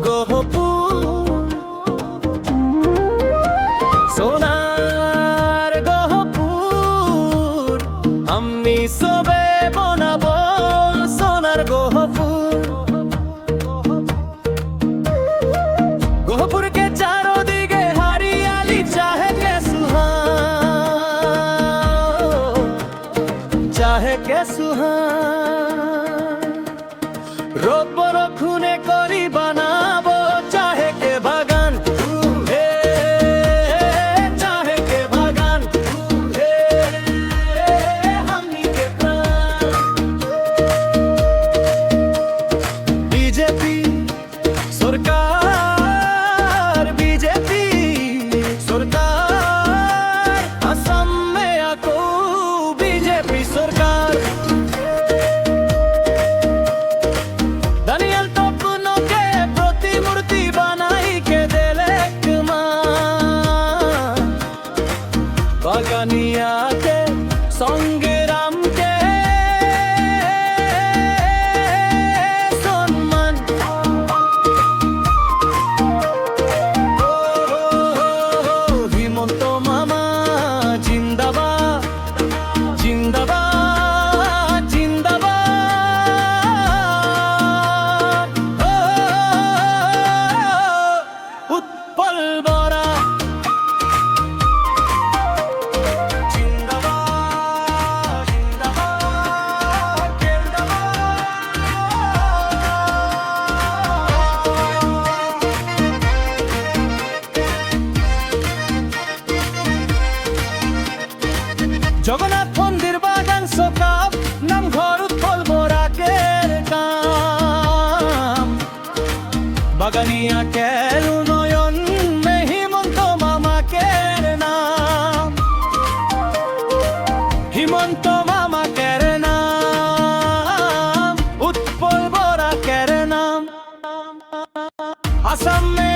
গহপুর সোনার গহপুর আমি সবে বনাবো সোনার গহপুর गहपुर के चारों दिगे हरियाली चाहे के सुहान रोबर खुने करी बनाबो चाहे के बागान चाहे के बागान हमनी के प्राण बीजेपी सरकार बीजेपी सरकार असम में आको बीजेपी सरकार दानियल टोपनो के प्रतिमूर्ति बनाई के देले बागानिया के संग्राम के सम्मान হিমন্ত মামা জিন্দাবাদ জিন্দাবাদ জিন্দাবাদ উৎপল বরা জিন্দাবাদ জিন্দাবাদ জগন্নাথ মন্দির বাগান সকাপ নাম ঘর উৎপল বরাকের কাম বাগানিয়া কের উন্নয়ন মে হিমন্ত মামাকের নাম হিমন্ত মামাকের নাম উৎপল বরাকের নাম আসাম মে